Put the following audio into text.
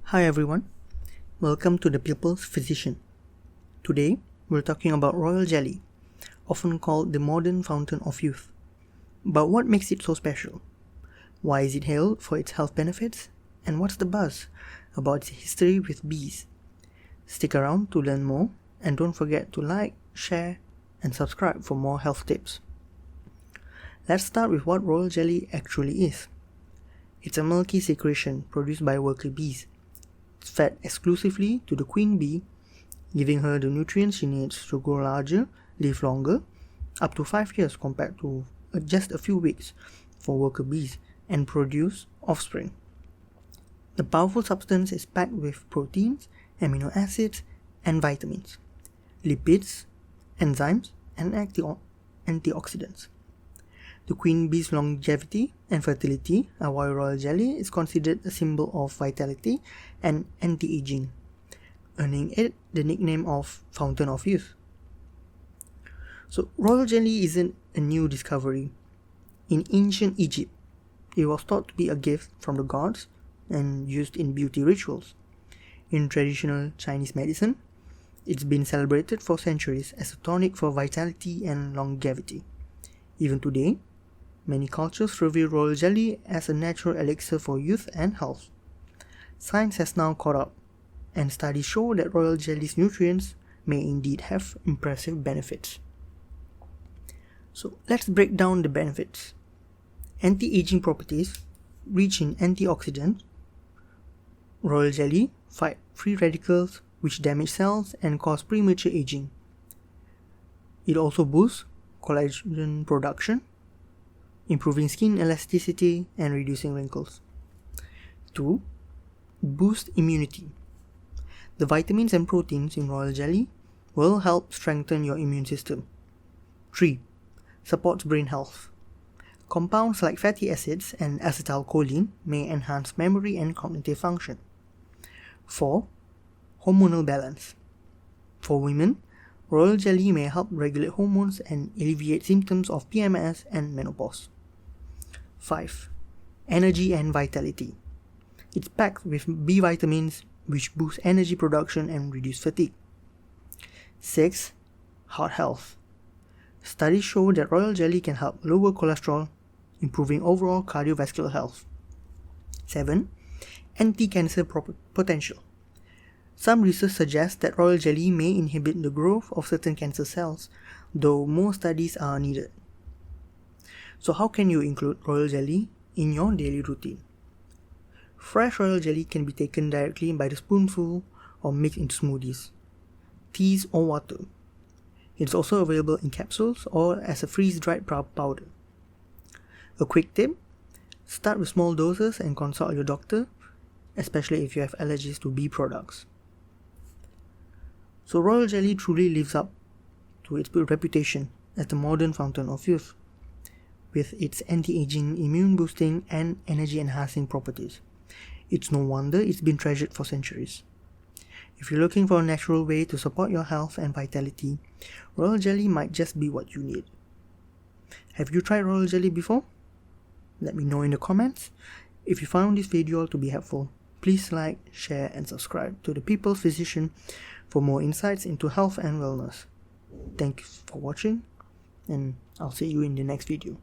Hi everyone, welcome to the People's Physician. Today, we're talking about royal jelly, often called the modern fountain of youth. But what makes it so special? Why is it hailed for its health benefits? And what's the buzz about its history with bees? Stick around to learn more, and don't forget to like, share, and subscribe for more health tips. Let's start with what royal jelly actually is. It's a milky secretion produced by worker bees. It's fed exclusively to the queen bee, giving her the nutrients she needs to grow larger, live longer, up to 5 years compared to just a few weeks for worker bees, and produce offspring. The powerful substance is packed with proteins, amino acids, and vitamins, lipids, enzymes, and antioxidants. The queen bee's longevity and fertility are why royal jelly is considered a symbol of vitality and anti-aging, earning it the nickname of Fountain of Youth. So, royal jelly isn't a new discovery. In ancient Egypt, it was thought to be a gift from the gods and used in beauty rituals. In traditional Chinese medicine, it's been celebrated for centuries as a tonic for vitality and longevity. Even today, many cultures revere royal jelly as a natural elixir for youth and health. Science has now caught up, and studies show that royal jelly's nutrients may indeed have impressive benefits. So let's break down the benefits. Anti-aging properties, rich in antioxidants. Royal jelly fight free radicals which damage cells and cause premature aging. It also boosts collagen production, improving skin elasticity and reducing wrinkles. 2. Boost immunity. The vitamins and proteins in royal jelly will help strengthen your immune system. 3. Supports brain health. Compounds like fatty acids and acetylcholine may enhance memory and cognitive function. 4. Hormonal balance. For women, royal jelly may help regulate hormones and alleviate symptoms of PMS and menopause. 5. Energy and vitality. It's packed with B vitamins which boost energy production and reduce fatigue. 6. Heart health. Studies show that royal jelly can help lower cholesterol, improving overall cardiovascular health. 7. Anti-cancer potential. Some research suggests that royal jelly may inhibit the growth of certain cancer cells, though more studies are needed. So how can you include royal jelly in your daily routine? Fresh royal jelly can be taken directly by the spoonful or mixed into smoothies, teas or water. It's also available in capsules or as a freeze-dried powder. A quick tip: start with small doses and consult your doctor, especially if you have allergies to bee products. So royal jelly truly lives up to its reputation as the modern fountain of youth, with its anti-aging, immune-boosting, and energy-enhancing properties. It's no wonder it's been treasured for centuries. If you're looking for a natural way to support your health and vitality, royal jelly might just be what you need. Have you tried royal jelly before? Let me know in the comments. If you found this video to be helpful, please like, share, and subscribe to the People's Physician for more insights into health and wellness. Thanks for watching, and I'll see you in the next video.